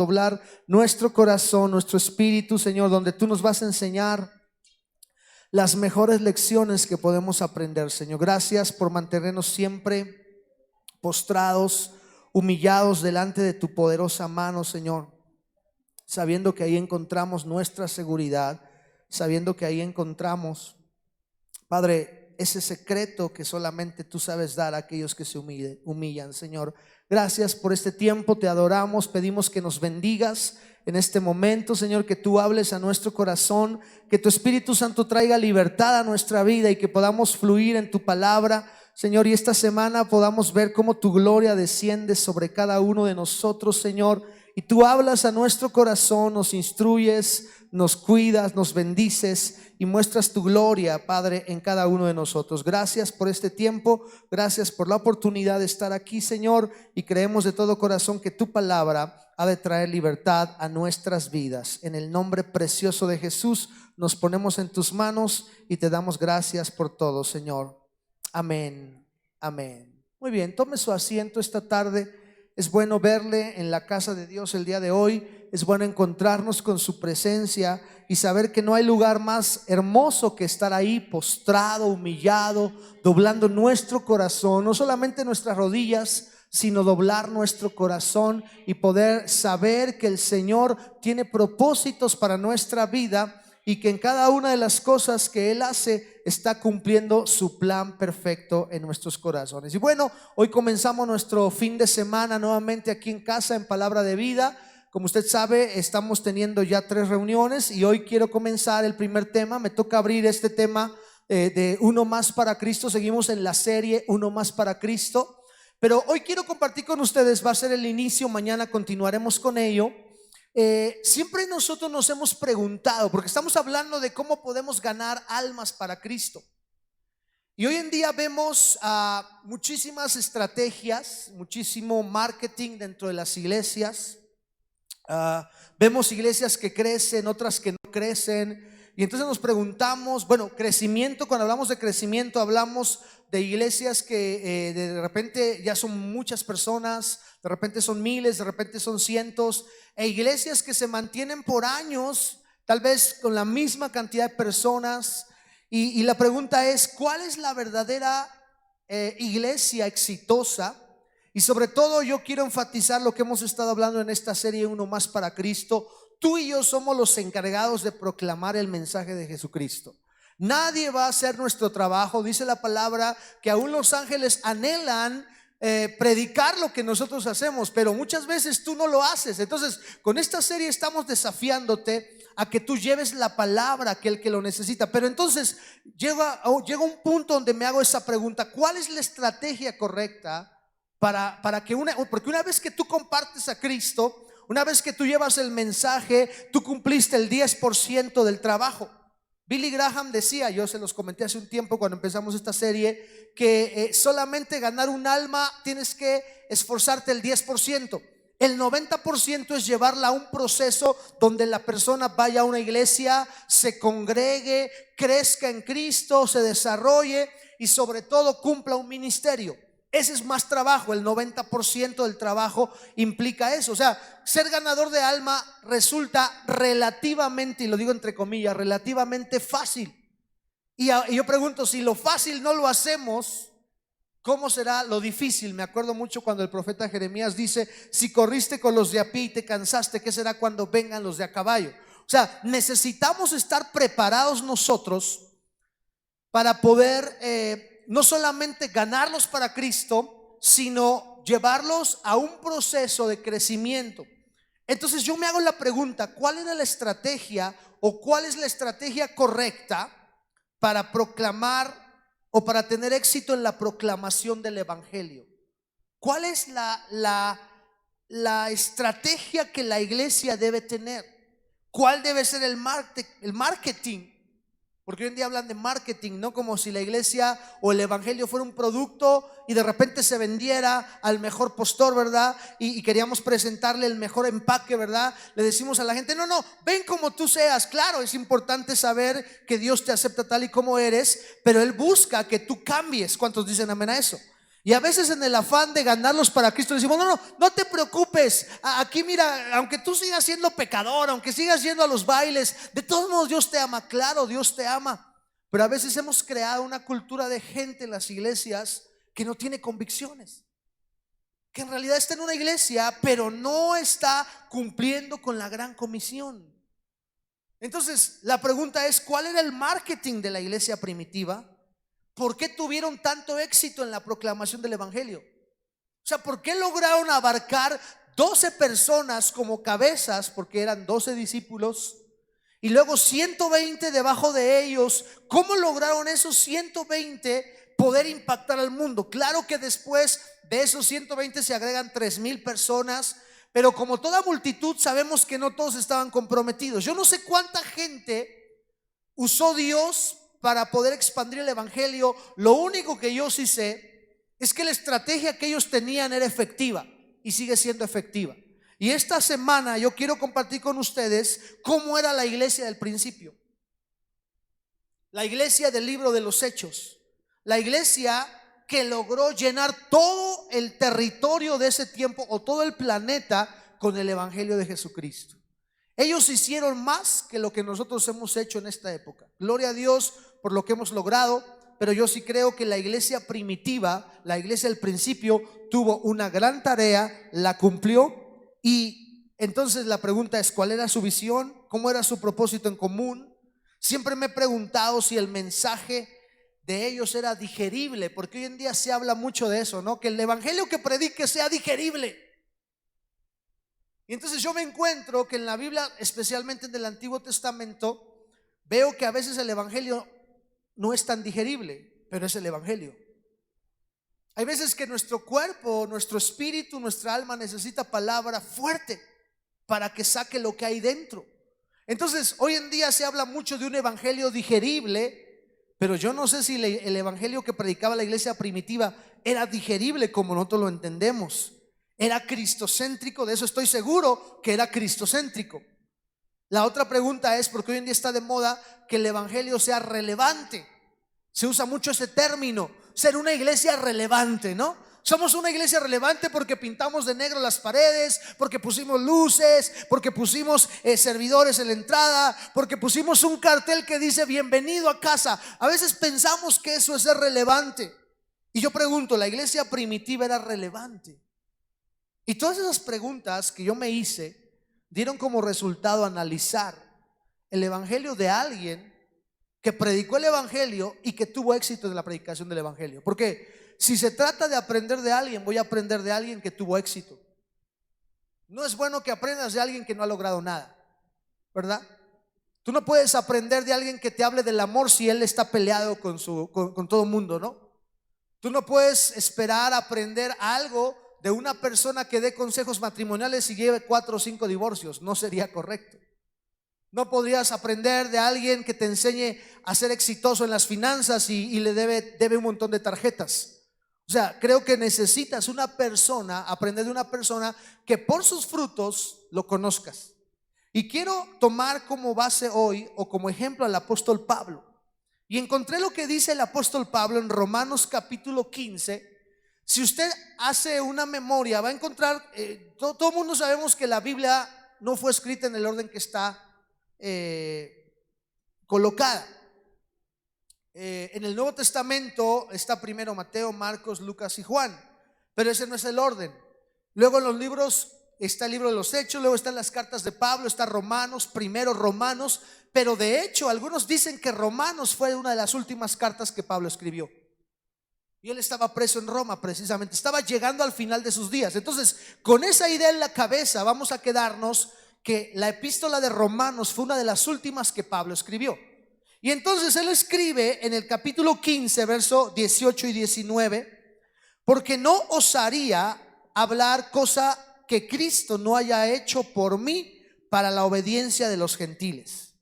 doblar nuestro corazón, nuestro espíritu, Señor, donde tú nos vas a enseñar las mejores lecciones que podemos aprender, Señor. Gracias por mantenernos siempre postrados, humillados delante de tu poderosa mano, Señor, sabiendo que ahí encontramos nuestra seguridad, sabiendo que ahí encontramos, Padre, ese secreto que solamente tú sabes dar a aquellos que se humillan, Señor. Gracias por este tiempo, te adoramos, pedimos que nos bendigas en este momento, Señor, que tú hables a nuestro corazón, que tu Espíritu Santo traiga libertad a nuestra vida y que podamos fluir en tu palabra, Señor, y esta semana podamos ver cómo tu gloria desciende sobre cada uno de nosotros, Señor, y tú hablas a nuestro corazón, nos instruyes, nos cuidas, nos bendices y muestras tu gloria, Padre, en cada uno de nosotros. Gracias por este tiempo, gracias por la oportunidad de estar aquí, Señor, y creemos de todo corazón que tu palabra ha de traer libertad a nuestras vidas. En el nombre precioso de Jesús nos ponemos en tus manos y te damos gracias por todo, Señor. Amén, amén. Muy bien, tome su asiento esta tarde. Es bueno verle en la casa de Dios el día de hoy. Es bueno encontrarnos con su presencia y saber que no hay lugar más hermoso que estar ahí postrado, humillado, doblando nuestro corazón, no solamente nuestras rodillas, sino doblar nuestro corazón y poder saber que el Señor tiene propósitos para nuestra vida y que en cada una de las cosas que Él hace está cumpliendo su plan perfecto en nuestros corazones. Y bueno, hoy comenzamos nuestro fin de semana nuevamente aquí en casa en Palabra de Vida. Como usted sabe, estamos teniendo ya 3 reuniones y hoy quiero comenzar el primer tema. Me toca abrir este tema de Uno Más para Cristo. Seguimos en la serie Uno Más para Cristo, pero hoy quiero compartir con ustedes, va a ser el inicio, mañana continuaremos con ello. Siempre nosotros nos hemos preguntado, porque estamos hablando de cómo podemos ganar almas para Cristo, y hoy en día vemos muchísimas estrategias, muchísimo marketing dentro de las iglesias. Vemos iglesias que crecen, otras que no crecen, y entonces nos preguntamos, bueno, crecimiento, cuando hablamos de crecimiento hablamos de iglesias que de repente ya son muchas personas, de repente son miles, de repente son cientos, e iglesias que se mantienen por años, tal vez con la misma cantidad de personas, y la pregunta es, ¿cuál es la verdadera iglesia exitosa? Y sobre todo yo quiero enfatizar lo que hemos estado hablando en esta serie Uno Más para Cristo. Tú y yo somos los encargados de proclamar el mensaje de Jesucristo. Nadie va a hacer nuestro trabajo. Dice la palabra que aún los ángeles anhelan predicar lo que nosotros hacemos, pero muchas veces tú no lo haces. Entonces con esta serie estamos desafiándote a que tú lleves la palabra a aquel que lo necesita. Pero entonces llega un punto donde me hago esa pregunta: ¿cuál es la estrategia correcta para que porque una vez que tú compartes a Cristo, una vez que tú llevas el mensaje, tú cumpliste el 10% del trabajo? Billy Graham decía, yo se los comenté hace un tiempo cuando empezamos esta serie, que solamente ganar un alma tienes que esforzarte el 10%. El 90% es llevarla a un proceso donde la persona vaya a una iglesia, se congregue, crezca en Cristo, se desarrolle y sobre todo cumpla un ministerio. Ese es más trabajo. El 90% del trabajo implica eso. O sea, ser ganador de alma resulta relativamente, y lo digo entre comillas, relativamente fácil. Y yo pregunto, si lo fácil no lo hacemos, ¿cómo será lo difícil? Me acuerdo mucho cuando el profeta Jeremías dice: si corriste con los de a pie y te cansaste, ¿qué será cuando vengan los de a caballo? O sea, necesitamos estar preparados nosotros para poder no solamente ganarlos para Cristo, sino llevarlos a un proceso de crecimiento. Entonces yo me hago la pregunta: ¿cuál era la estrategia o cuál es la estrategia correcta para proclamar o para tener éxito en la proclamación del evangelio? ¿Cuál es la estrategia que la iglesia debe tener? ¿Cuál debe ser el marketing? Porque hoy en día hablan de marketing, ¿no? Como si la iglesia o el evangelio fuera un producto y de repente se vendiera al mejor postor, ¿verdad? Y queríamos presentarle el mejor empaque, ¿verdad? Le decimos a la gente: no, ven como tú seas. Claro, es importante saber que Dios te acepta tal y como eres, pero Él busca que tú cambies. ¿Cuántos dicen amén a eso? Y a veces en el afán de ganarlos para Cristo le decimos, no te preocupes, aquí mira, aunque tú sigas siendo pecador, aunque sigas yendo a los bailes, de todos modos Dios te ama. Claro, Dios te ama, pero a veces hemos creado una cultura de gente en las iglesias que no tiene convicciones, que en realidad está en una iglesia pero no está cumpliendo con la gran comisión. Entonces la pregunta es, ¿cuál era el marketing de la iglesia primitiva? ¿Por qué tuvieron tanto éxito en la proclamación del evangelio? O sea, ¿por qué lograron abarcar 12 personas como cabezas? Porque eran 12 discípulos y luego 120 debajo de ellos. ¿Cómo lograron esos 120 poder impactar al mundo? Claro que después de esos 120 se agregan 3,000 personas, pero como toda multitud sabemos que no todos estaban comprometidos. Yo no sé cuánta gente usó Dios para poder expandir el evangelio. Lo único que yo sí sé es que la estrategia que ellos tenían era efectiva y sigue siendo efectiva. Y esta semana yo quiero compartir con ustedes cómo era la iglesia del principio, la iglesia del libro de los Hechos, la iglesia que logró llenar todo el territorio de ese tiempo o todo el planeta con el evangelio de Jesucristo. Ellos hicieron más que lo que nosotros hemos hecho en esta época. Gloria a Dios por lo que hemos logrado, pero yo sí creo que la iglesia primitiva, la iglesia del principio, tuvo una gran tarea, la cumplió. Y entonces la pregunta es, ¿cuál era su visión? ¿Cómo era su propósito en común? Siempre me he preguntado si el mensaje de ellos era digerible, porque hoy en día se habla mucho de eso, ¿no? Que el evangelio que predique sea digerible. Y entonces yo me encuentro que en la Biblia, especialmente en el Antiguo Testamento, veo que a veces el evangelio no es tan digerible, pero es el evangelio. Hay veces que nuestro cuerpo, nuestro espíritu, nuestra alma necesita palabra fuerte para que saque lo que hay dentro. Entonces hoy en día se habla mucho de un evangelio digerible, pero yo no sé si el evangelio que predicaba la iglesia primitiva era digerible como nosotros lo entendemos. Era cristocéntrico, de eso estoy seguro que era cristocéntrico. La otra pregunta es, porque hoy en día está de moda que el evangelio sea relevante. Se usa mucho ese término, ser una iglesia relevante, ¿no? Somos una iglesia relevante porque pintamos de negro las paredes, porque pusimos luces, porque pusimos servidores en la entrada, porque pusimos un cartel que dice bienvenido a casa. A veces pensamos que eso es ser relevante. Y yo pregunto, ¿la iglesia primitiva era relevante? Y todas esas preguntas que yo me hice dieron como resultado analizar el evangelio de alguien que predicó el evangelio y que tuvo éxito en la predicación del evangelio. Porque si se trata de aprender de alguien, voy a aprender de alguien que tuvo éxito. No es bueno que aprendas de alguien que no ha logrado nada, ¿verdad? Tú no puedes aprender de alguien que te hable del amor si él está peleado con todo el mundo, ¿no? Tú no puedes esperar aprender algo de una persona que dé consejos matrimoniales y lleve 4 o 5 divorcios. No sería correcto. No podrías aprender de alguien que te enseñe a ser exitoso en las finanzas y le debe un montón de tarjetas. O sea, creo que necesitas aprender de una persona que por sus frutos lo conozcas. Y quiero tomar como base hoy o como ejemplo al apóstol Pablo. Y encontré lo que dice el apóstol Pablo en Romanos capítulo 15. Si usted hace una memoria, va a encontrar, todo el mundo sabemos que la Biblia no fue escrita en el orden que está colocada. En el Nuevo Testamento está primero Mateo, Marcos, Lucas y Juan, pero ese no es el orden. Luego en los libros está el libro de los Hechos, luego están las cartas de Pablo, está Romanos, primero Romanos, pero de hecho algunos dicen que Romanos fue una de las últimas cartas que Pablo escribió. Y él estaba preso en Roma precisamente, estaba llegando al final de sus días. Entonces, con esa idea en la cabeza vamos a quedarnos que la epístola de Romanos fue una de las últimas que Pablo escribió. Y entonces él escribe en el capítulo 15, verso 18 y 19, porque no osaría hablar cosa que Cristo no haya hecho por mí para la obediencia de los gentiles,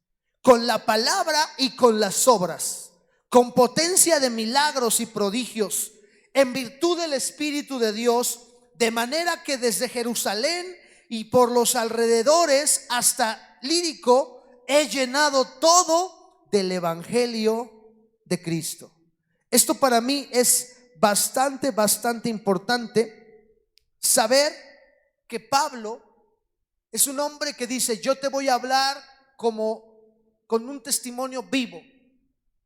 con la palabra y con las obras, con potencia de milagros y prodigios, en virtud del Espíritu de Dios, de manera que desde Jerusalén y por los alrededores hasta Lírico he llenado todo del evangelio de Cristo. Esto para mí es bastante importante saber que Pablo es un hombre que dice: yo te voy a hablar como con un testimonio vivo.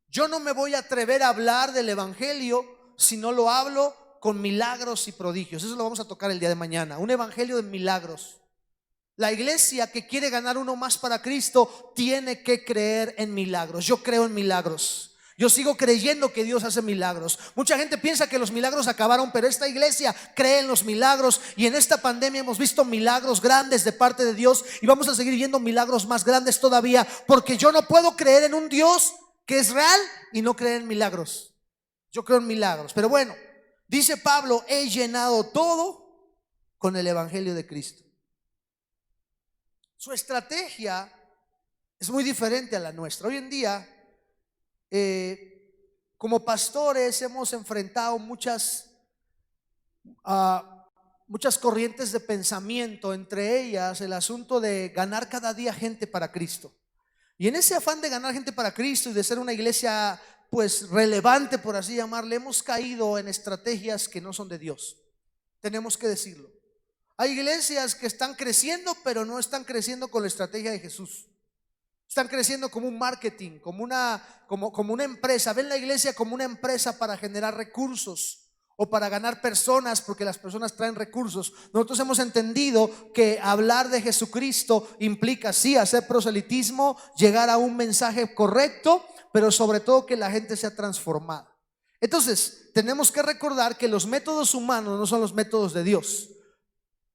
Yo no me voy a atrever a hablar del evangelio si no lo hablo con milagros y prodigios. Eso lo vamos a tocar el día de mañana, un evangelio de milagros. La iglesia que quiere ganar uno más para Cristo tiene que creer en milagros. Yo creo en milagros. Yo sigo creyendo que Dios hace milagros. Mucha gente piensa que los milagros acabaron, pero esta iglesia cree en los milagros, y en esta pandemia hemos visto milagros grandes de parte de Dios, y vamos a seguir viendo milagros más grandes todavía, porque yo no puedo creer en un Dios que es real y no creer en milagros. Yo creo en milagros. Pero bueno, dice Pablo: he llenado todo con el evangelio de Cristo. Su estrategia es muy diferente a la nuestra. Hoy en día, como pastores, hemos enfrentado muchas corrientes de pensamiento, entre ellas el asunto de ganar cada día gente para Cristo. Y en ese afán de ganar gente para Cristo y de ser una iglesia pues relevante, por así llamarle, hemos caído en estrategias que no son de Dios. Tenemos que decirlo. Hay iglesias que están creciendo, pero no están creciendo con la estrategia de Jesús. Están creciendo como un marketing, como una empresa. Ven la iglesia como una empresa para generar recursos o para ganar personas, porque las personas traen recursos. Nosotros hemos entendido que hablar de Jesucristo implica sí hacer proselitismo, llegar a un mensaje correcto, pero sobre todo que la gente sea transformada. Entonces tenemos que recordar que los métodos humanos no son los métodos de Dios.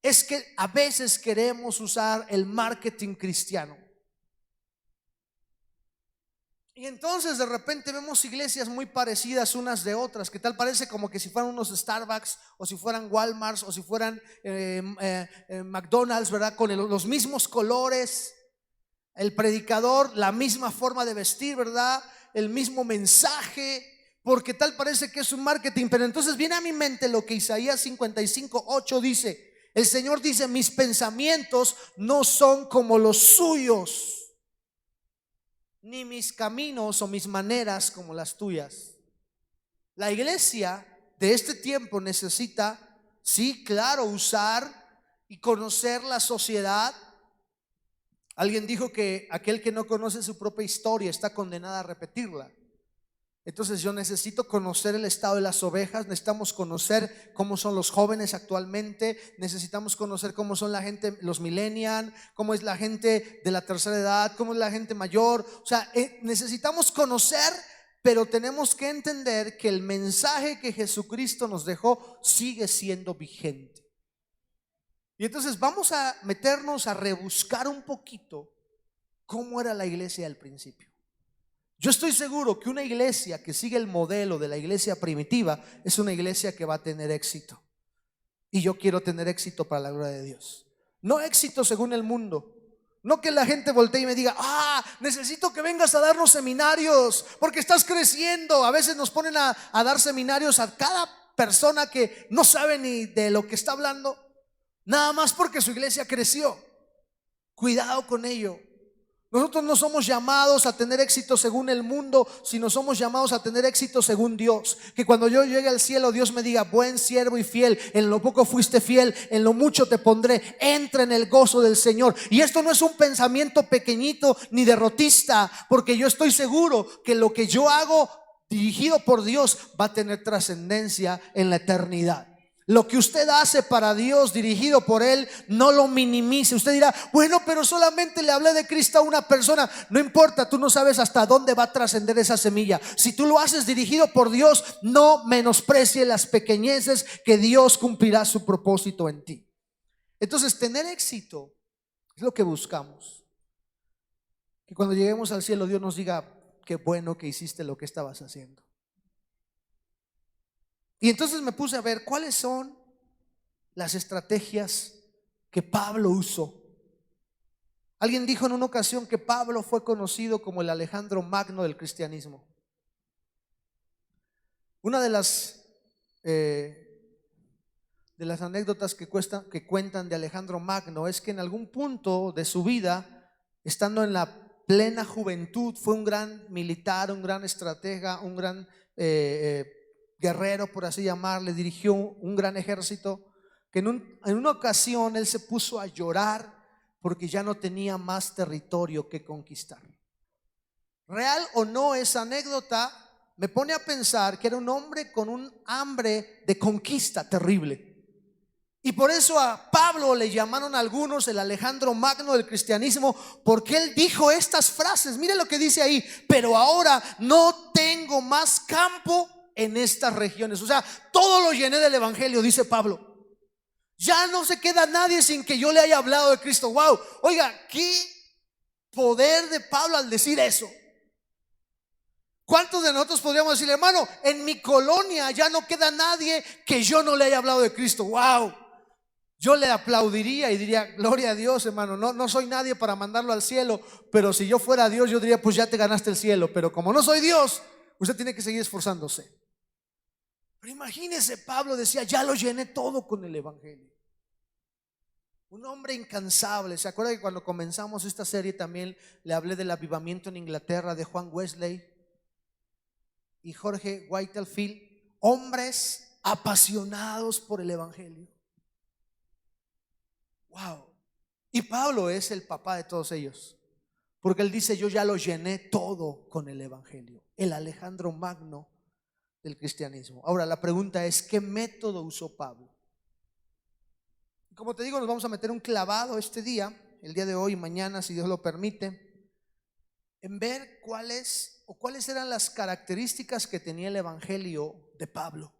Es que a veces queremos usar el marketing cristiano, y entonces de repente vemos iglesias muy parecidas unas de otras, que tal parece como que si fueran unos Starbucks, o si fueran Walmarts, o si fueran McDonald's, ¿verdad? Con los mismos colores, el predicador, la misma forma de vestir, ¿verdad? El mismo mensaje, porque tal parece que es un marketing. Pero entonces viene a mi mente lo que Isaías 55:8 dice. El Señor dice: mis pensamientos no son como los suyos, ni mis caminos o mis maneras como las tuyas. La iglesia de este tiempo necesita, sí, claro, usar y conocer la sociedad. Alguien dijo que aquel que no conoce su propia historia está condenado a repetirla. Entonces yo necesito conocer el estado de las ovejas. Necesitamos conocer cómo son los jóvenes actualmente. Necesitamos conocer cómo son la gente, los millennials, cómo es la gente de la tercera edad, cómo es la gente mayor. O sea, necesitamos conocer, pero tenemos que entender que el mensaje que Jesucristo nos dejó sigue siendo vigente. Y entonces vamos a meternos a rebuscar un poquito cómo era la iglesia al principio. Yo estoy seguro que una iglesia que sigue el modelo de la iglesia primitiva es una iglesia que va a tener éxito. Y yo quiero tener éxito para la gloria de Dios. No éxito según el mundo. No que la gente voltee y me diga: necesito que vengas a darnos seminarios porque estás creciendo. A veces nos ponen a dar seminarios a cada persona que no sabe ni de lo que está hablando, nada más porque su iglesia creció. Cuidado con ello. Nosotros no somos llamados a tener éxito según el mundo, sino somos llamados a tener éxito según Dios. Que cuando yo llegue al cielo, Dios me diga: buen siervo y fiel, en lo poco fuiste fiel, en lo mucho te pondré, entra en el gozo del Señor. Y esto no es un pensamiento pequeñito ni derrotista, porque yo estoy seguro que lo que yo hago dirigido por Dios va a tener trascendencia en la eternidad. Lo que usted hace para Dios, dirigido por Él, no lo minimice. Usted dirá: bueno, pero solamente le hablé de Cristo a una persona. No importa, tú no sabes hasta dónde va a trascender esa semilla. Si tú lo haces dirigido por Dios, no menosprecie las pequeñeces, que Dios cumplirá su propósito en ti. Entonces, tener éxito es lo que buscamos. Que cuando lleguemos al cielo, Dios nos diga: qué bueno que hiciste lo que estabas haciendo. Y entonces me puse a ver cuáles son las estrategias que Pablo usó. Alguien dijo en una ocasión que Pablo fue conocido como el Alejandro Magno del cristianismo. Una de las anécdotas que cuentan de Alejandro Magno es que en algún punto de su vida, estando en la plena juventud, fue un gran militar, un gran estratega, un gran guerrero, por así llamarle, dirigió un gran ejército, que en una ocasión él se puso a llorar porque ya no tenía más territorio que conquistar. Real o no esa anécdota, me pone a pensar que era un hombre con un hambre de conquista terrible. Y por eso a Pablo le llamaron algunos el Alejandro Magno del cristianismo, porque él dijo estas frases. Mire lo que dice ahí: pero ahora no tengo más campo en estas regiones. O sea, todo lo llené del evangelio, dice Pablo. Ya no se queda nadie sin que yo le haya hablado de Cristo. Wow, oiga, qué poder de Pablo al decir eso. ¿Cuántos de nosotros podríamos decir, hermano, en mi colonia ya no queda nadie que yo no le haya hablado de Cristo? Wow, yo le aplaudiría y diría, gloria a Dios, hermano. No soy nadie para mandarlo al cielo, pero si yo fuera Dios, yo diría, pues ya te ganaste el cielo. Pero como no soy Dios, usted tiene que seguir esforzándose. Pero imagínese, Pablo decía, ya lo llené todo con el evangelio. Un hombre incansable. ¿Se acuerda que cuando comenzamos esta serie también le hablé del avivamiento en Inglaterra de Juan Wesley y Jorge Whitefield? Hombres apasionados por el evangelio. Wow. Y Pablo es el papá de todos ellos, porque él dice, yo ya lo llené todo con el evangelio. El Alejandro Magno del cristianismo. Ahora la pregunta es, ¿qué método usó Pablo? Como te digo, nos vamos a meter un clavado este día, el día de hoy y mañana, si Dios lo permite, en ver cuáles eran las características que tenía el evangelio de Pablo,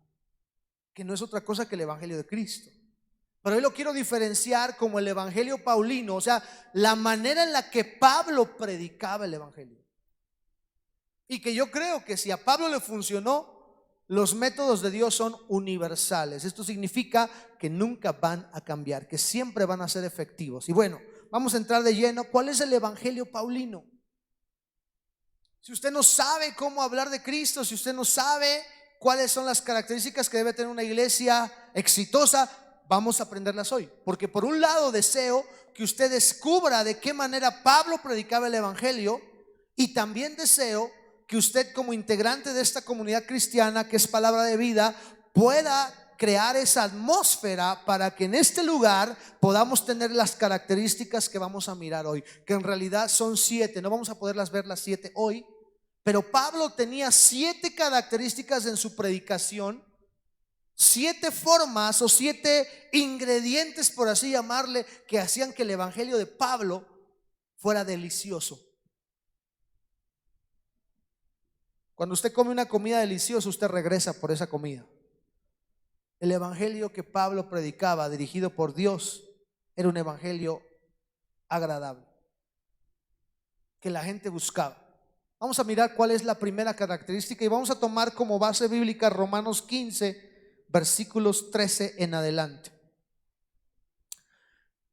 que no es otra cosa que el evangelio de Cristo. Pero hoy lo quiero diferenciar como el evangelio paulino, o sea, la manera en la que Pablo predicaba el evangelio. Y que yo creo que si a Pablo le funcionó, los métodos de Dios son universales. Esto significa que nunca van a cambiar, que siempre van a ser efectivos. Y bueno, vamos a entrar de lleno. ¿Cuál es el evangelio paulino? Si usted no sabe cómo hablar de Cristo, si usted no sabe cuáles son las características que debe tener una iglesia exitosa, vamos a aprenderlas hoy. Porque por un lado deseo que usted descubra de qué manera Pablo predicaba el evangelio, y también deseo que usted, como integrante de esta comunidad cristiana que es Palabra de Vida, pueda crear esa atmósfera para que en este lugar podamos tener las características que vamos a mirar hoy, que en realidad son 7. No vamos a poderlas ver las 7 hoy, pero Pablo tenía 7 características en su predicación, 7 formas o 7 ingredientes, por así llamarle, que hacían que el evangelio de Pablo fuera delicioso. Cuando usted come una comida deliciosa, usted regresa por esa comida. El evangelio que Pablo predicaba, dirigido por Dios, era un evangelio agradable, que la gente buscaba. Vamos a mirar cuál es la primera característica y vamos a tomar como base bíblica Romanos 15, versículos 13 en adelante.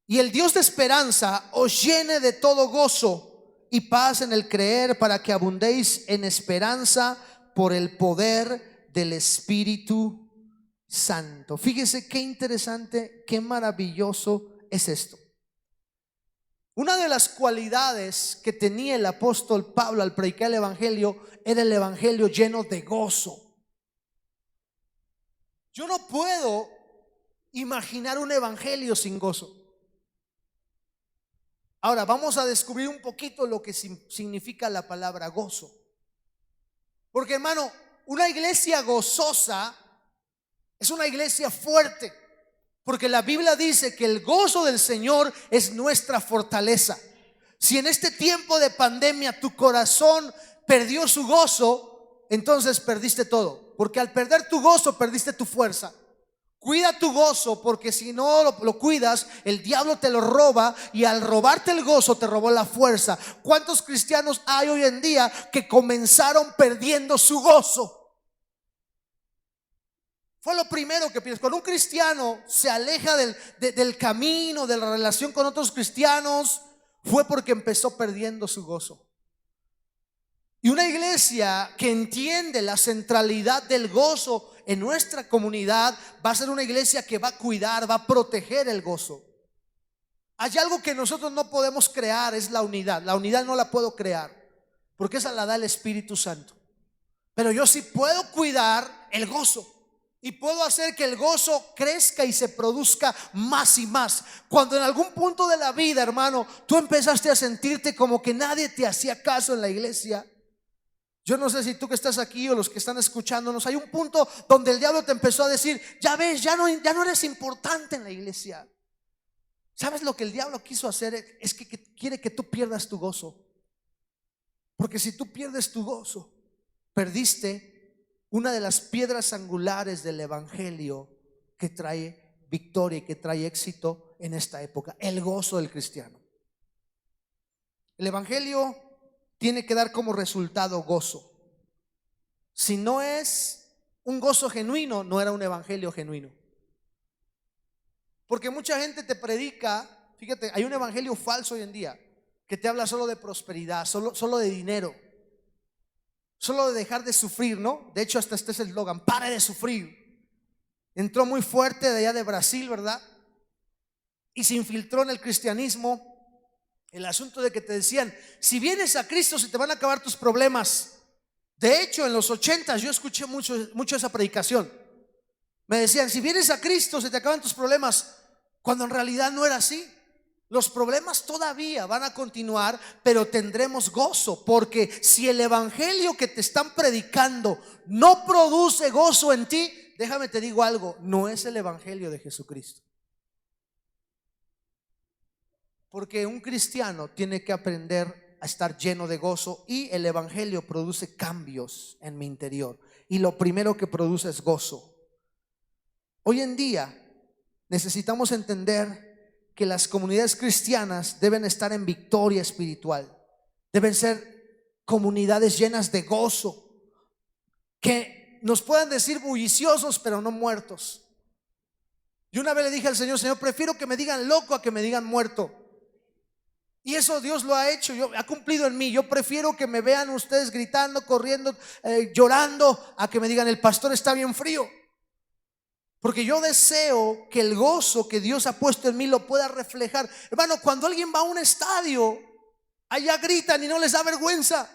Y el Dios de esperanza os llene de todo gozo y paz en el creer, para que abundéis en esperanza por el poder del Espíritu Santo. Fíjese qué interesante, qué maravilloso es esto. Una de las cualidades que tenía el apóstol Pablo al predicar el evangelio era el evangelio lleno de gozo. Yo no puedo imaginar un evangelio sin gozo. Ahora vamos a descubrir un poquito lo que significa la palabra gozo. Porque, hermano, una iglesia gozosa es una iglesia fuerte, porque la Biblia dice que el gozo del Señor es nuestra fortaleza. Si en este tiempo de pandemia tu corazón perdió su gozo, entonces perdiste todo, porque al perder tu gozo perdiste tu fuerza. Cuida tu gozo, porque si no lo cuidas, el diablo te lo roba, y al robarte el gozo te robó la fuerza. ¿Cuántos cristianos hay hoy en día que comenzaron perdiendo su gozo? Fue lo primero que piensas. Cuando un cristiano se aleja del camino, de la relación con otros cristianos, fue porque empezó perdiendo su gozo. Y una iglesia que entiende la centralidad del gozo en nuestra comunidad va a ser una iglesia que va a cuidar, va a proteger el gozo. Hay algo que nosotros no podemos crear, es la unidad. La unidad no la puedo crear, porque esa la da el Espíritu Santo. Pero yo sí puedo cuidar el gozo. Y puedo hacer que el gozo crezca y se produzca más y más. Cuando en algún punto de la vida, hermano, tú empezaste a sentirte como que nadie te hacía caso en la iglesia. Yo no sé si tú que estás aquí o los que están escuchándonos, hay un punto donde el diablo te empezó a decir: ya ves, ya no eres importante en la iglesia. ¿Sabes lo que el diablo quiso hacer? Es que quiere que tú pierdas tu gozo. Porque si tú pierdes tu gozo, perdiste una de las piedras angulares del evangelio que trae victoria y que trae éxito en esta época: el gozo del cristiano. El evangelio tiene que dar como resultado gozo. Si no es un gozo genuino, no era un evangelio genuino. Porque mucha gente te predica, fíjate, hay un evangelio falso hoy en día que te habla solo de prosperidad, solo de dinero, solo de dejar de sufrir, ¿no? De hecho, hasta este es el eslogan: pare de sufrir. Entró muy fuerte de allá de Brasil, ¿verdad? Y se infiltró en el cristianismo el asunto de que te decían: si vienes a Cristo se te van a acabar tus problemas. De hecho, en los 80 yo escuché mucho esa predicación. Me decían: si vienes a Cristo se te acaban tus problemas, cuando en realidad no era así. Los problemas todavía van a continuar, pero tendremos gozo. Porque si el evangelio que te están predicando no produce gozo en ti, déjame te digo algo: no es el evangelio de Jesucristo. Porque un cristiano tiene que aprender a estar lleno de gozo, y el evangelio produce cambios en mi interior, y lo primero que produce es gozo. Hoy en día necesitamos entender que las comunidades cristianas deben estar en victoria espiritual. Deben ser comunidades llenas de gozo, que nos puedan decir bulliciosos pero no muertos. Yo una vez le dije al Señor: Señor, prefiero que me digan loco a que me digan muerto. Y eso Dios lo ha hecho, ha cumplido en mí. Yo prefiero que me vean ustedes gritando, corriendo, llorando, a que me digan: el pastor está bien frío. Porque yo deseo que el gozo que Dios ha puesto en mí lo pueda reflejar. Hermano, cuando alguien va a un estadio, allá gritan y no les da vergüenza.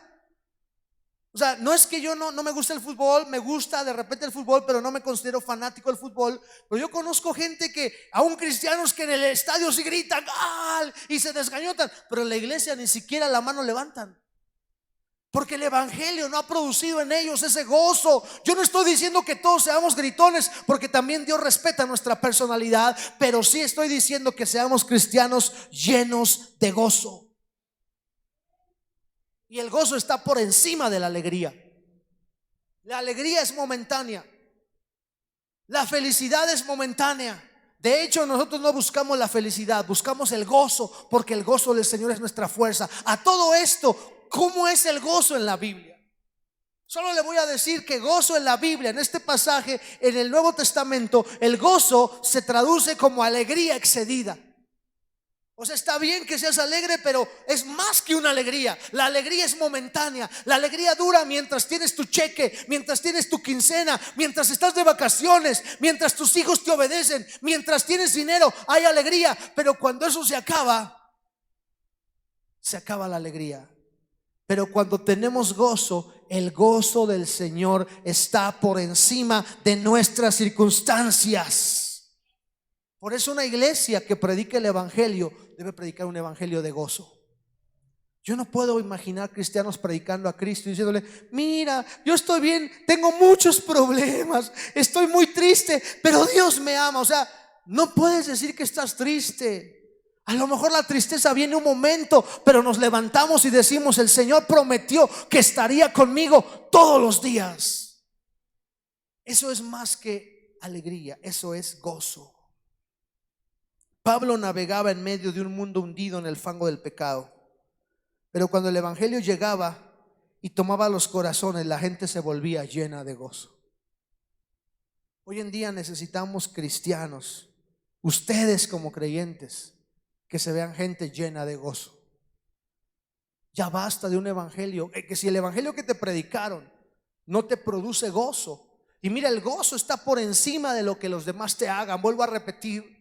O sea, no es que yo no me guste el fútbol, me gusta de repente el fútbol, pero no me considero fanático del fútbol. Pero yo conozco gente que, aún cristianos, que en el estadio sí gritan ¡ah!, y se desgañotan, pero en la iglesia ni siquiera la mano levantan. Porque el evangelio no ha producido en ellos ese gozo. Yo no estoy diciendo que todos seamos gritones, porque también Dios respeta nuestra personalidad, pero sí estoy diciendo que seamos cristianos llenos de gozo. Y el gozo está por encima de la alegría. La alegría es momentánea, la felicidad es momentánea. De hecho, nosotros no buscamos la felicidad, buscamos el gozo, porque el gozo del Señor es nuestra fuerza. A todo esto, ¿cómo es el gozo en la Biblia? Solo le voy a decir que gozo en la Biblia, en este pasaje, en el Nuevo Testamento, el gozo se traduce como alegría excedida. O sea, está bien que seas alegre, pero es más que una alegría. La alegría es momentánea. La alegría dura mientras tienes tu cheque, mientras tienes tu quincena, mientras estás de vacaciones, mientras tus hijos te obedecen, mientras tienes dinero, hay alegría. Pero cuando eso se acaba la alegría. Pero cuando tenemos gozo, el gozo del Señor está por encima de nuestras circunstancias. Por eso una iglesia que predique el evangelio debe predicar un evangelio de gozo. Yo no puedo imaginar cristianos predicando a Cristo y diciéndole: mira, yo estoy bien, tengo muchos problemas, estoy muy triste, pero Dios me ama. O sea, no puedes decir que estás triste. A lo mejor la tristeza viene un momento, pero nos levantamos y decimos: el Señor prometió que estaría conmigo todos los días. Eso es más que alegría, eso es gozo. Pablo navegaba en medio de un mundo hundido en el fango del pecado, pero cuando el evangelio llegaba y tomaba los corazones, la gente se volvía llena de gozo. Hoy en día necesitamos cristianos, ustedes como creyentes, que se vean gente llena de gozo. Ya basta de un evangelio que si el evangelio que te predicaron no te produce gozo, y mira, el gozo está por encima de lo que los demás te hagan. Vuelvo a repetir,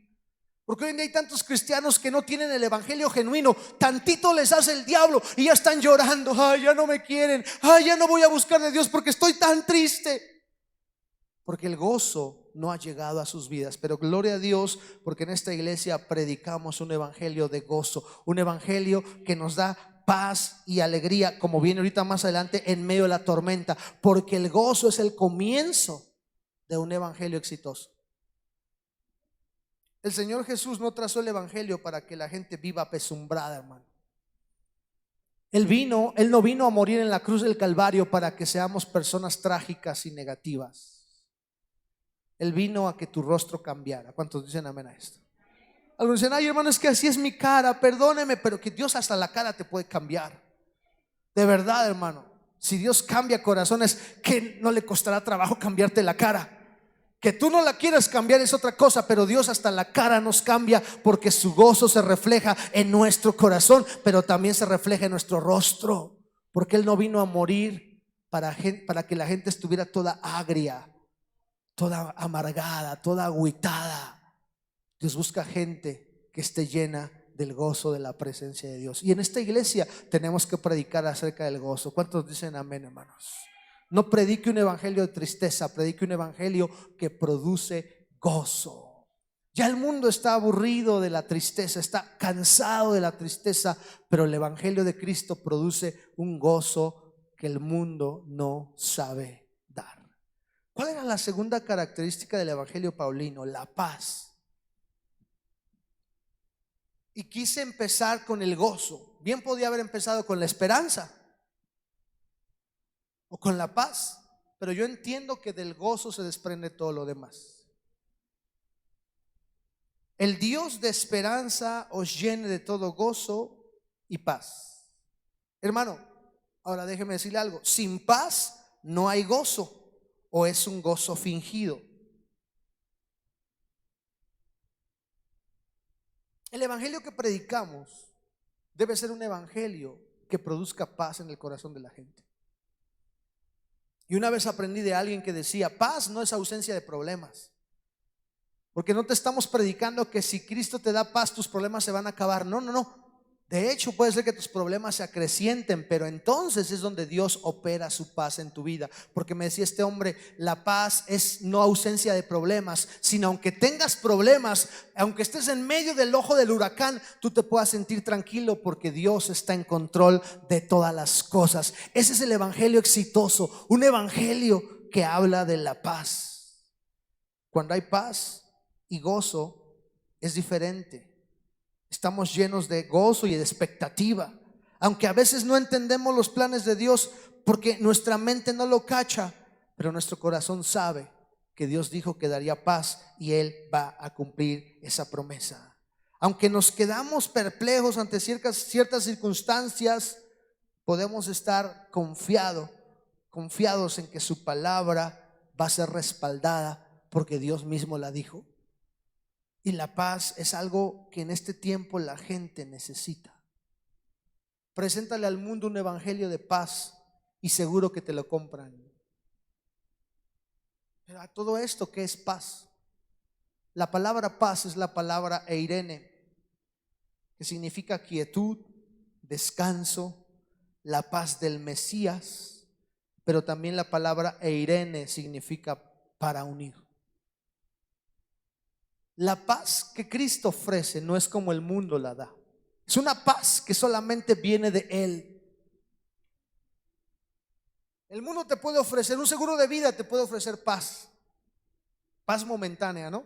porque hoy en día hay tantos cristianos que no tienen el evangelio genuino. Tantito les hace el diablo y ya están llorando: ay, ya no me quieren, ay, ya no voy a buscar de Dios porque estoy tan triste. porque el gozo no ha llegado a sus vidas. Pero gloria a Dios, porque en esta iglesia predicamos un evangelio de gozo, un evangelio que nos da paz y alegría, como viene ahorita más adelante, en medio de la tormenta, porque el gozo es el comienzo de un evangelio exitoso. El Señor Jesús no trazó el evangelio para que la gente viva apesumbrada, hermano. Él no vino a morir en la cruz del Calvario para que seamos personas trágicas y negativas. Él vino a que tu rostro cambiara. ¿Cuántos dicen amén a esto? Algunos dicen, ay hermano, es que así es mi cara, perdóneme, pero que Dios hasta la cara te puede cambiar. De verdad, hermano, si Dios cambia corazones, que no le costará trabajo cambiarte la cara. Que tú no la quieras cambiar es otra cosa, pero Dios hasta la cara nos cambia, porque su gozo se refleja en nuestro corazón, pero también se refleja en nuestro rostro, porque Él no vino a morir para que la gente estuviera toda agria, toda amargada, toda agüitada. Dios busca gente que esté llena del gozo de la presencia de Dios. Y en esta iglesia tenemos que predicar acerca del gozo. ¿Cuántos dicen amén, hermanos? No predique un evangelio de tristeza, predique un evangelio que produce gozo. Ya el mundo está aburrido de la tristeza, está cansado de la tristeza, pero el evangelio de Cristo produce un gozo que el mundo no sabe dar. ¿Cuál era la segunda característica del evangelio paulino? La paz. Y quise empezar con el gozo. Bien podía haber empezado con la esperanza o con la paz, pero yo entiendo que del gozo se desprende todo lo demás. El Dios de esperanza os llene de todo gozo y paz. Hermano, ahora déjeme decirle algo. Sin paz no hay gozo, o es un gozo fingido. El evangelio que predicamos debe ser un evangelio que produzca paz en el corazón de la gente. Y una vez aprendí de alguien que decía, paz no es ausencia de problemas, porque no te estamos predicando que si Cristo te da paz tus problemas se van a acabar. No, no, no. De hecho puede ser que tus problemas se acrecienten, pero entonces es donde Dios opera su paz en tu vida. Porque me decía este hombre, la paz es no ausencia de problemas, sino aunque tengas problemas, aunque estés en medio del ojo del huracán, tú te puedas sentir tranquilo porque Dios está en control de todas las cosas. Ese es el evangelio exitoso, un evangelio que habla de la paz. Cuando hay paz y gozo es diferente. Estamos llenos de gozo y de expectativa, aunque a veces no entendemos los planes de Dios porque nuestra mente no lo cacha, pero nuestro corazón sabe que Dios dijo que daría paz y Él va a cumplir esa promesa. Aunque nos quedamos perplejos ante ciertas circunstancias, podemos estar confiados en que su palabra va a ser respaldada porque Dios mismo la dijo. Y la paz es algo que en este tiempo la gente necesita. Preséntale al mundo un evangelio de paz y seguro que te lo compran. Pero a todo esto, ¿qué es paz? La palabra paz es la palabra eirene, que significa quietud, descanso, la paz del Mesías, pero también la palabra eirene significa para unir. La paz que Cristo ofrece no es como el mundo la da. Es una paz que solamente viene de Él. El mundo te puede ofrecer un seguro de vida, te puede ofrecer paz. Paz momentánea, ¿no?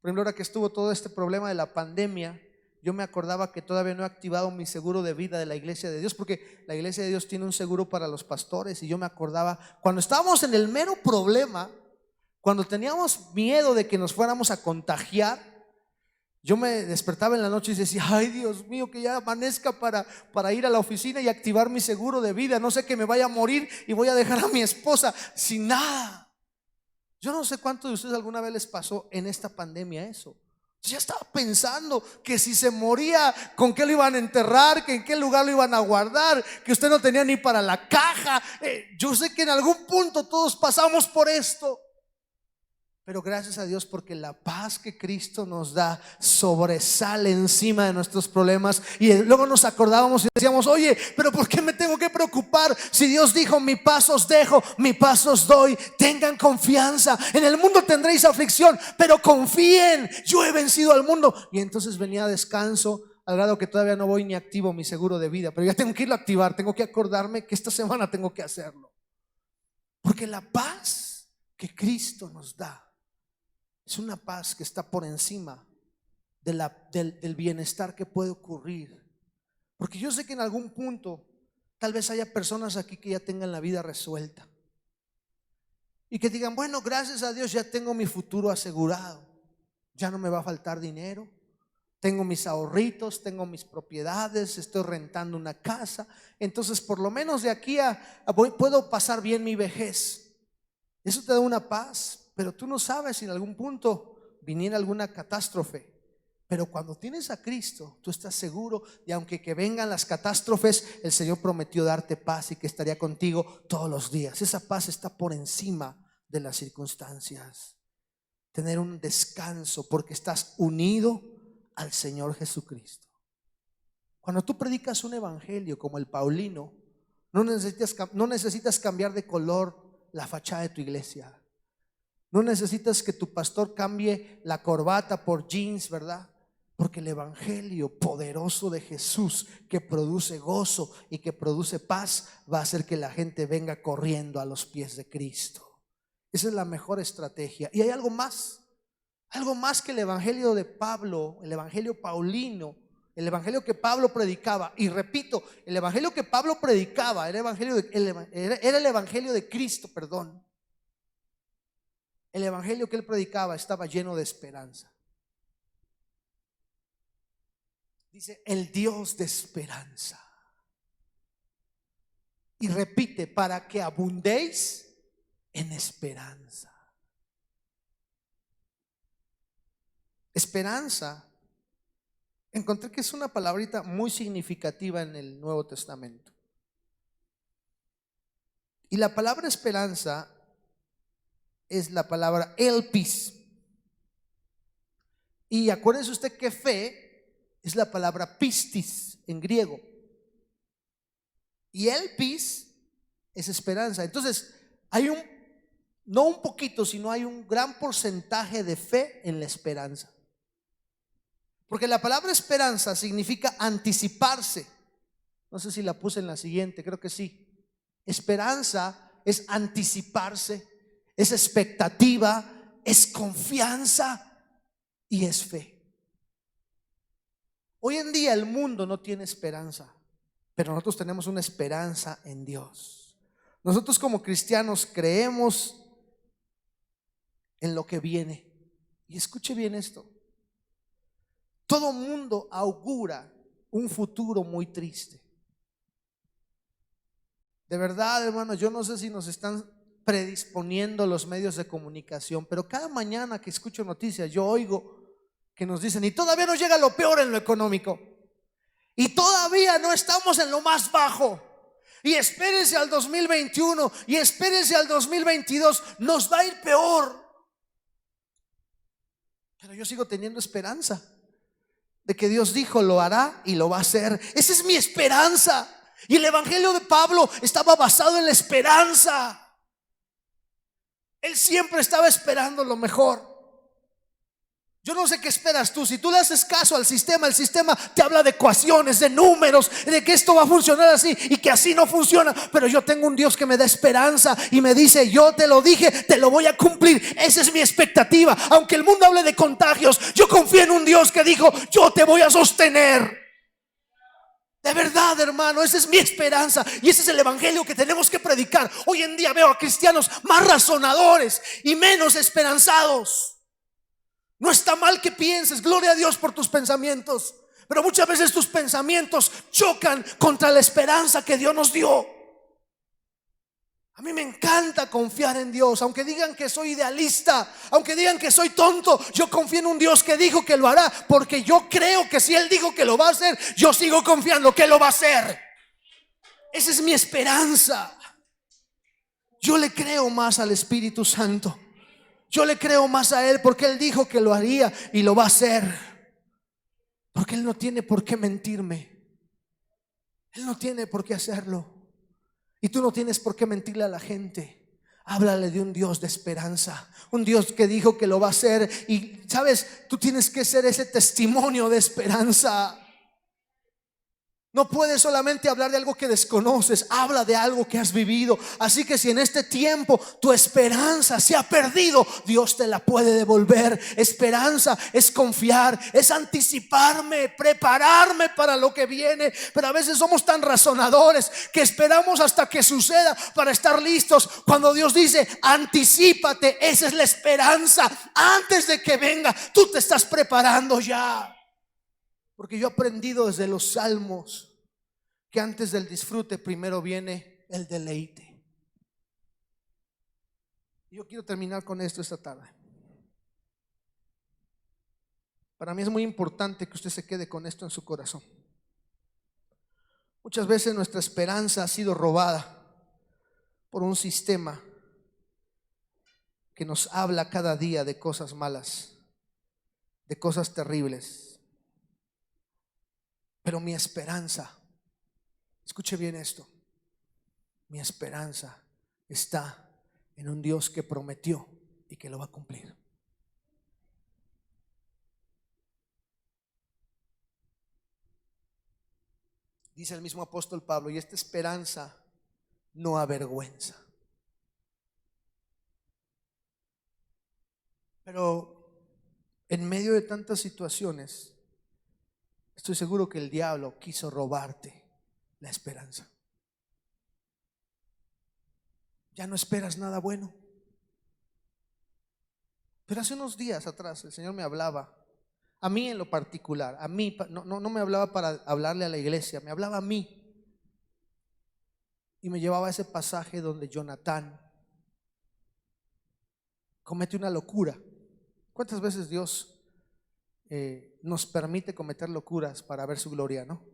Por ejemplo, ahora que estuvo todo este problema de la pandemia, yo me acordaba que todavía no he activado mi seguro de vida de la Iglesia de Dios, porque la Iglesia de Dios tiene un seguro para los pastores. Y yo me acordaba cuando estábamos en el mero problema, cuando teníamos miedo de que nos fuéramos a contagiar, yo me despertaba en la noche y decía, ay Dios mío, que ya amanezca para ir a la oficina y activar mi seguro de vida. No sé que me vaya a morir y voy a dejar a mi esposa sin nada. Yo no sé cuántos de ustedes alguna vez les pasó en esta pandemia eso. Yo ya estaba pensando que si se moría, con qué lo iban a enterrar, que en qué lugar lo iban a guardar, que usted no tenía ni para la caja. Yo sé que en algún punto todos pasamos por esto. Pero gracias a Dios, porque la paz que Cristo nos da sobresale encima de nuestros problemas. Y luego nos acordábamos y decíamos: oye, pero ¿por qué me tengo que preocupar si Dios dijo: mi paz os dejo, mi paz os doy? Tengan confianza, en el mundo tendréis aflicción, pero confíen, yo he vencido al mundo. Y entonces venía descanso, al grado que todavía no voy ni activo mi seguro de vida, pero ya tengo que irlo a activar. Tengo que acordarme que esta semana tengo que hacerlo, porque la paz que Cristo nos da es una paz que está por encima del bienestar que puede ocurrir. Porque yo sé que en algún punto tal vez haya personas aquí que ya tengan la vida resuelta y que digan: bueno, gracias a Dios ya tengo mi futuro asegurado, ya no me va a faltar dinero, tengo mis ahorritos, tengo mis propiedades, estoy rentando una casa, entonces por lo menos de aquí puedo pasar bien mi vejez. Eso te da una paz. Pero tú no sabes si en algún punto viniera alguna catástrofe. Pero cuando tienes a Cristo, tú estás seguro de, aunque que vengan las catástrofes, el Señor prometió darte paz y que estaría contigo todos los días. Esa paz está por encima de las circunstancias. Tener un descanso porque estás unido al Señor Jesucristo. Cuando tú predicas un evangelio como el paulino, no necesitas cambiar de color la fachada de tu iglesia. No necesitas que tu pastor cambie la corbata por jeans, ¿verdad? Porque el evangelio poderoso de Jesús, que produce gozo y que produce paz, va a hacer que la gente venga corriendo a los pies de Cristo. Esa es la mejor estrategia. Y hay algo más que el evangelio de Pablo, el evangelio paulino, el evangelio que Pablo predicaba. Y repito, el evangelio que Pablo predicaba era el evangelio de Cristo, perdón. El evangelio que él predicaba estaba lleno de esperanza. Dice: el Dios de esperanza. Y repite: para que abundéis en esperanza. Esperanza, encontré que es una palabrita muy significativa en el Nuevo Testamento. Y la palabra esperanza es la palabra elpis. Y acuérdese usted que fe es la palabra pistis en griego. Y elpis es esperanza. Entonces hay no un poquito, sino hay un gran porcentaje de fe en la esperanza. Porque la palabra esperanza significa anticiparse. No sé si la puse en la siguiente, creo que sí. Esperanza es anticiparse, es expectativa, es confianza y es fe. Hoy en día el mundo no tiene esperanza, pero nosotros tenemos una esperanza en Dios. Nosotros como cristianos creemos en lo que viene. Y escuche bien esto: todo mundo augura un futuro muy triste. De verdad, hermano, yo no sé si nos están predisponiendo los medios de comunicación, pero cada mañana que escucho noticias yo oigo que nos dicen: y todavía nos llega lo peor en lo económico, y todavía no estamos en lo más bajo, y espérense al 2021, y espérense al 2022, nos va a ir peor. Pero yo sigo teniendo esperanza de que Dios dijo lo hará y lo va a hacer. Esa es mi esperanza. Y el evangelio de Pablo estaba basado en la esperanza. Él siempre estaba esperando lo mejor. Yo no sé qué esperas tú. Si tú le haces caso al sistema, el sistema te habla de ecuaciones, de números, de que esto va a funcionar así y que así no funciona. Pero yo tengo un Dios que me da esperanza y me dice: yo te lo dije, te lo voy a cumplir. Esa es mi expectativa. Aunque el mundo hable de contagios, yo confío en un Dios que dijo: yo te voy a sostener. De verdad, hermano, esa es mi esperanza. Y ese es el evangelio que tenemos que predicar. Hoy en día veo a cristianos más razonadores y menos esperanzados. No está mal que pienses, gloria a Dios por tus pensamientos, pero muchas veces tus pensamientos chocan contra la esperanza que Dios nos dio. A mí me encanta confiar en Dios, aunque digan que soy idealista, aunque digan que soy tonto. Yo confío en un Dios que dijo que lo hará, porque yo creo que si Él dijo que lo va a hacer, yo sigo confiando que lo va a hacer. Esa es mi esperanza. Yo le creo más al Espíritu Santo. Yo le creo más a Él porque Él dijo que lo haría y lo va a hacer. Porque Él no tiene por qué mentirme. Él no tiene por qué hacerlo. Y tú no tienes por qué mentirle a la gente. Háblale de un Dios de esperanza, un Dios que dijo que lo va a hacer. Y sabes, tú tienes que ser ese testimonio de esperanza. No puedes solamente hablar de algo que desconoces, habla de algo que has vivido. Así que si en este tiempo tu esperanza se ha perdido, Dios te la puede devolver. Esperanza es confiar, es anticiparme, prepararme para lo que viene. Pero a veces somos tan razonadores que esperamos hasta que suceda para estar listos. Cuando Dios dice anticípate, esa es la esperanza. Antes de que venga, tú te estás preparando ya. Porque yo he aprendido desde los salmos que antes del disfrute primero viene el deleite. Yo quiero terminar con esto esta tarde. Para mí es muy importante que usted se quede con esto en su corazón. Muchas veces nuestra esperanza ha sido robada por un sistema que nos habla cada día de cosas malas, de cosas terribles. Pero mi esperanza, escuche bien esto, mi esperanza está en un Dios que prometió y que lo va a cumplir. Dice el mismo apóstol Pablo, y esta esperanza no avergüenza. Pero en medio de tantas situaciones, estoy seguro que el diablo quiso robarte la esperanza. Ya no esperas nada bueno. Pero hace unos días atrás el Señor me hablaba, a mí en lo particular, a mí, no me hablaba para hablarle a la iglesia, me hablaba a mí. Y me llevaba a ese pasaje donde Jonatán comete una locura. ¿Cuántas veces Dios nos permite cometer locuras para ver su gloria, no?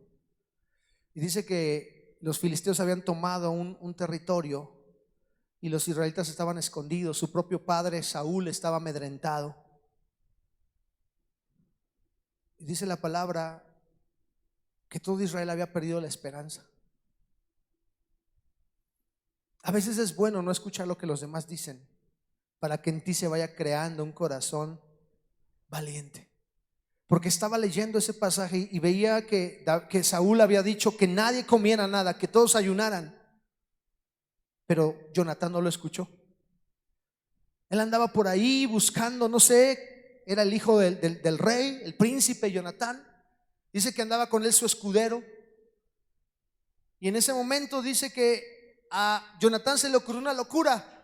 Y dice que los filisteos habían tomado un territorio y los israelitas estaban escondidos. Su propio padre Saúl estaba amedrentado. Y dice la palabra que todo Israel había perdido la esperanza. A veces es bueno no escuchar lo que los demás dicen, para que en ti se vaya creando un corazón valiente. Porque estaba leyendo ese pasaje y veía que Saúl había dicho que nadie comiera nada, que todos ayunaran. Pero Jonatán no lo escuchó. Él andaba por ahí buscando, no sé, era el hijo del rey, el príncipe Jonatán. Dice que andaba con él su escudero. Y en ese momento dice que a Jonatán se le ocurrió una locura.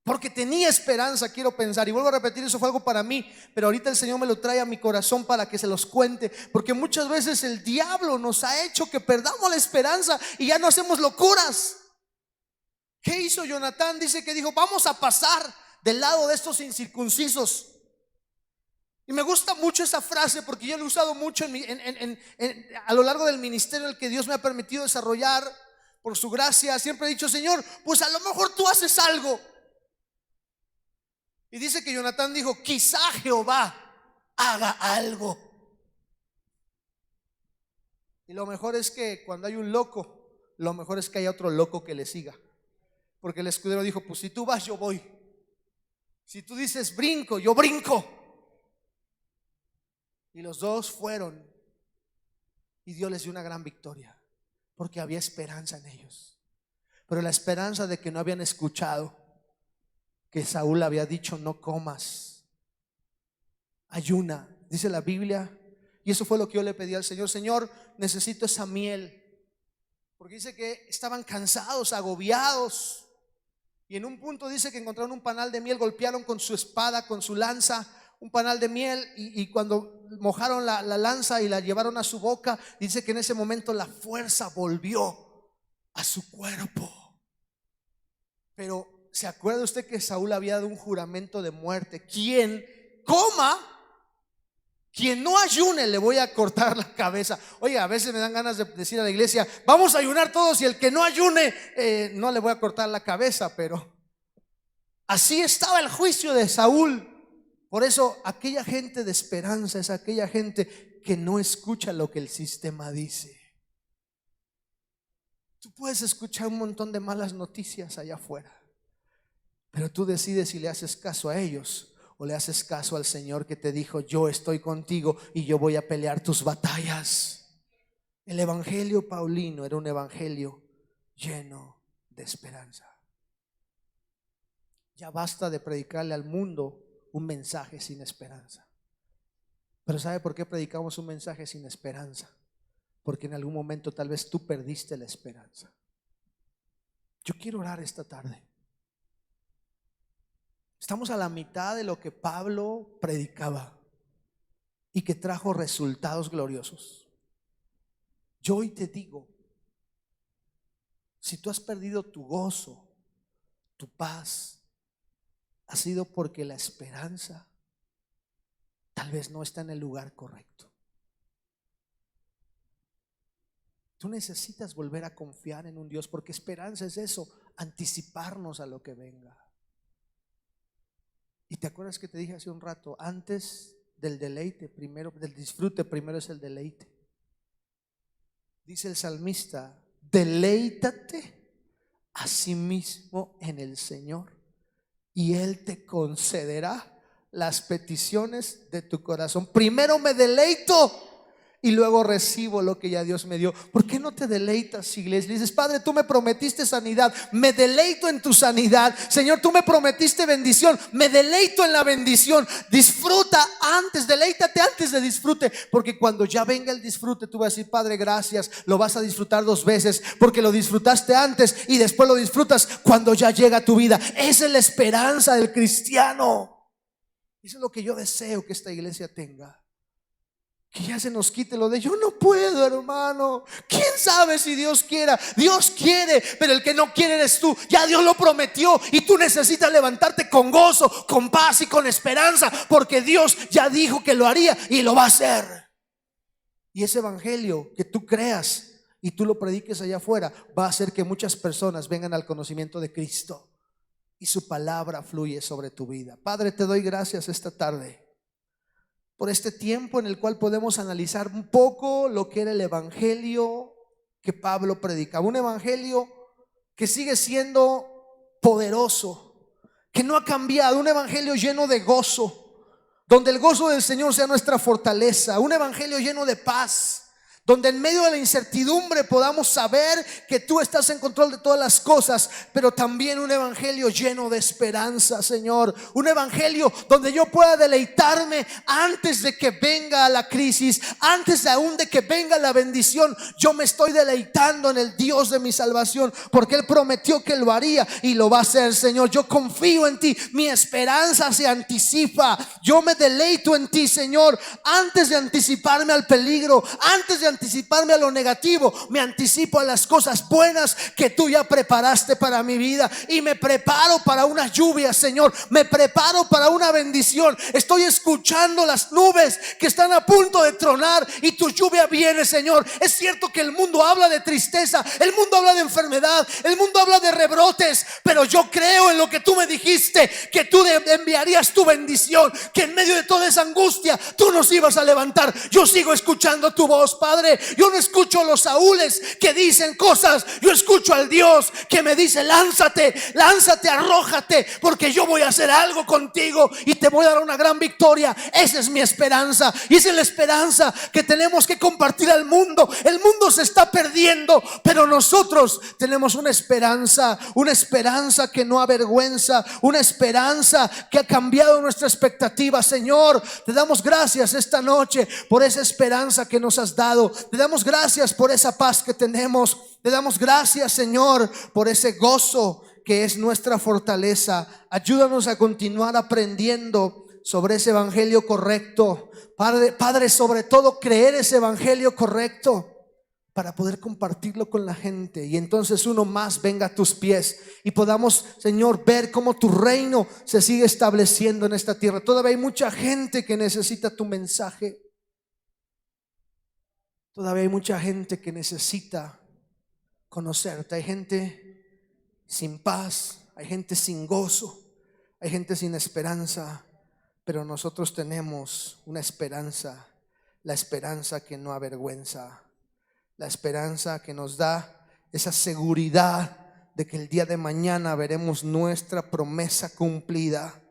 Porque tenía esperanza, quiero pensar. Y vuelvo a repetir, eso fue algo para mí, pero ahorita el Señor me lo trae a mi corazón para que se los cuente. Porque muchas veces el diablo nos ha hecho que perdamos la esperanza y ya no hacemos locuras. ¿Qué hizo Jonatán? Dice que dijo, vamos a pasar del lado de estos incircuncisos. Y me gusta mucho esa frase porque yo la he usado mucho a lo largo del ministerio en el que Dios me ha permitido desarrollar por su gracia. Siempre he dicho, Señor, pues a lo mejor tú haces algo. Y dice que Jonatán dijo, quizá Jehová haga algo. Y lo mejor es que cuando hay un loco, lo mejor es que haya otro loco que le siga. Porque el escudero dijo, pues si tú vas, yo voy. Si tú dices brinco, yo brinco. Y los dos fueron. Y Dios les dio una gran victoria, porque había esperanza en ellos. Pero la esperanza de que no habían escuchado que Saúl había dicho, no comas, ayuna, dice la Biblia. Y eso fue lo que yo le pedí al Señor. Señor, necesito esa miel. Porque dice que estaban cansados, agobiados. Y en un punto dice que encontraron un panal de miel, golpearon con su espada, con su lanza, un panal de miel. Y cuando mojaron la lanza y la llevaron a su boca, dice que en ese momento la fuerza volvió a su cuerpo. Pero ¿se acuerda usted que Saúl había dado un juramento de muerte? Quien coma, quien no ayune, le voy a cortar la cabeza. Oye, a veces me dan ganas de decir a la iglesia, vamos a ayunar todos, y el que no ayune, no le voy a cortar la cabeza. Pero Así estaba el juicio de Saúl. Por eso aquella gente de esperanza es aquella gente que no escucha lo que el sistema dice. Tú puedes escuchar un montón de malas noticias allá afuera, pero tú decides si le haces caso a ellos o le haces caso al Señor que te dijo: yo estoy contigo y yo voy a pelear tus batallas. El evangelio paulino era un evangelio lleno de esperanza. Ya basta de predicarle al mundo un mensaje sin esperanza. Pero ¿sabe por qué predicamos un mensaje sin esperanza? Porque en algún momento tal vez tú perdiste la esperanza. Yo quiero orar esta tarde. Estamos a la mitad de lo que Pablo predicaba y que trajo resultados gloriosos. Yo hoy te digo, si tú has perdido tu gozo, tu paz, ha sido porque la esperanza tal vez no está en el lugar correcto. Tú necesitas volver a confiar en un Dios, porque esperanza es eso, anticiparnos a lo que venga. Y te acuerdas que te dije hace un rato, antes del deleite, primero del disfrute, primero es el deleite. Dice el salmista: deleítate a sí mismo en el Señor y Él te concederá las peticiones de tu corazón. Primero me deleito y luego recibo lo que ya Dios me dio. ¿Por qué no te deleitas, iglesia? Dices: Padre, tú me prometiste sanidad, me deleito en tu sanidad. Señor, tú me prometiste bendición, me deleito en la bendición. Disfruta antes, deleítate antes de disfrute, porque cuando ya venga el disfrute tú vas a decir: Padre, gracias. Lo vas a disfrutar dos veces, porque lo disfrutaste antes y después lo disfrutas cuando ya llega a tu vida. Esa es la esperanza del cristiano. Eso es lo que yo deseo que esta iglesia tenga. Que ya se nos quite lo de yo no puedo, hermano. ¿Quién sabe si Dios quiera? Dios quiere, pero el que no quiere eres tú. Ya Dios lo prometió y tú necesitas levantarte con gozo, con paz y con esperanza, porque Dios ya dijo que lo haría y lo va a hacer. Y ese evangelio que tú creas y tú lo prediques allá afuera va a hacer que muchas personas vengan al conocimiento de Cristo y su palabra fluye sobre tu vida. Padre, te doy gracias esta tarde por este tiempo en el cual podemos analizar un poco lo que era el evangelio que Pablo predicaba. Un evangelio que sigue siendo poderoso, que no ha cambiado. Un evangelio lleno de gozo, donde el gozo del Señor sea nuestra fortaleza. Un evangelio lleno de paz, donde en medio de la incertidumbre podamos saber que tú estás en control de todas las cosas, pero también un evangelio lleno de esperanza, Señor. Un evangelio donde yo pueda deleitarme antes de que venga la crisis, antes aún de que venga la bendición. Yo me estoy deleitando en el Dios de mi salvación, porque Él prometió que lo haría y lo va a hacer, Señor. Yo confío en ti, mi esperanza se anticipa. Yo me deleito en ti, Señor, antes de anticiparme al peligro, antes de anticiparme a lo negativo, me anticipo a las cosas buenas que tú ya preparaste para mi vida, y me preparo para una lluvia, Señor. Me preparo para una bendición. Estoy escuchando las nubes que están a punto de tronar y tu lluvia viene, Señor. Es cierto que el mundo habla de tristeza, el mundo habla de enfermedad, el mundo habla de rebrotes, pero yo creo en lo que tú me dijiste, que tú enviarías tu bendición, que en medio de toda esa angustia tú nos ibas a levantar. Yo sigo escuchando tu voz, Padre. Yo no escucho a los Saúles que dicen cosas. Yo escucho al Dios que me dice: lánzate, lánzate, arrójate, porque yo voy a hacer algo contigo y te voy a dar una gran victoria. Esa es mi esperanza, y esa es la esperanza que tenemos que compartir al mundo. El mundo se está perdiendo, pero nosotros tenemos una esperanza que no avergüenza, una esperanza que ha cambiado nuestra expectativa. Señor, te damos gracias esta noche por esa esperanza que nos has dado. Te damos gracias por esa paz que tenemos. Te damos gracias, Señor, por ese gozo que es nuestra fortaleza. Ayúdanos a continuar aprendiendo sobre ese evangelio correcto, Padre, sobre todo creer ese evangelio correcto para poder compartirlo con la gente, y entonces uno más venga a tus pies y podamos, Señor, ver cómo tu reino se sigue estableciendo en esta tierra. Todavía hay mucha gente que necesita tu mensaje. Todavía hay mucha gente que necesita conocerte. Hay gente sin paz, hay gente sin gozo, Hay gente sin esperanza, pero nosotros tenemos una esperanza, la esperanza que no avergüenza, la esperanza que nos da esa seguridad de que el día de mañana veremos nuestra promesa cumplida.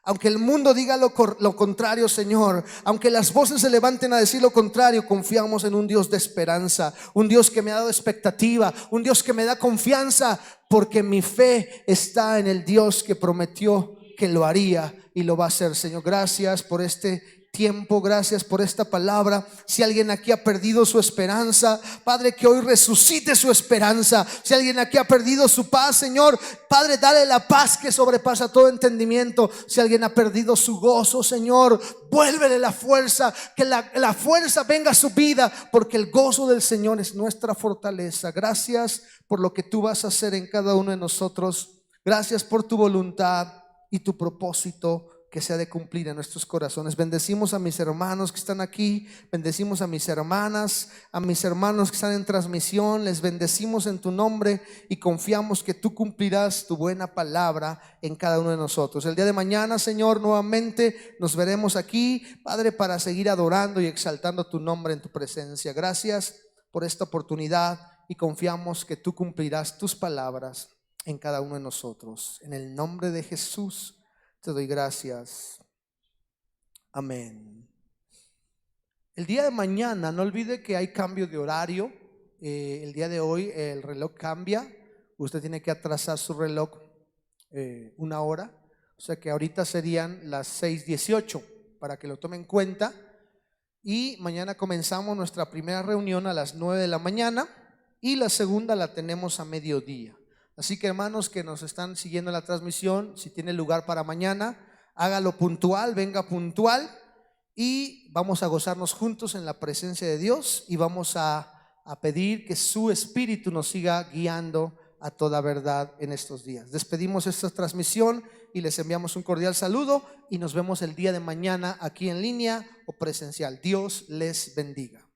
Aunque el mundo diga lo contrario, Señor, aunque las voces se levanten a decir lo contrario, confiamos en un Dios de esperanza, un Dios que me ha dado expectativa, un Dios que me da confianza, porque mi fe está en el Dios que prometió que lo haría y lo va a hacer. Señor, gracias por este tiempo, gracias por esta palabra. Si alguien aquí ha perdido su esperanza, Padre, que hoy resucite su esperanza. Si alguien aquí ha perdido su paz, Señor, Padre, dale la paz que sobrepasa todo entendimiento. Si alguien ha perdido su gozo, Señor, vuélvele la fuerza, que la fuerza venga a su vida, porque el gozo del Señor es nuestra fortaleza. Gracias por lo que tú vas a hacer en cada uno de nosotros. Gracias por tu voluntad y tu propósito que se ha de cumplir en nuestros corazones. Bendecimos a mis hermanos que están aquí, bendecimos a mis hermanas, a mis hermanos que están en transmisión, les bendecimos en tu nombre y confiamos que tú cumplirás tu buena palabra en cada uno de nosotros. El día de mañana, Señor, nuevamente nos veremos aquí, Padre, para seguir adorando y exaltando tu nombre en tu presencia. Gracias por esta oportunidad y confiamos que tú cumplirás tus palabras en cada uno de nosotros. En el nombre de Jesús te doy gracias. Amén. El día de mañana, no olvide que hay cambio de horario. El día de hoy el reloj cambia. Usted tiene que atrasar su reloj 1 hora. O sea que ahorita serían las 6:18 para que lo tome en cuenta. Y mañana comenzamos nuestra primera reunión a las 9 de la mañana y la segunda la tenemos a mediodía. Así que, hermanos que nos están siguiendo en la transmisión, si tiene lugar para mañana, hágalo puntual, venga puntual y vamos a gozarnos juntos en la presencia de Dios y vamos a pedir que su Espíritu nos siga guiando a toda verdad en estos días. Despedimos esta transmisión y les enviamos un cordial saludo y nos vemos el día de mañana aquí en línea o presencial. Dios les bendiga.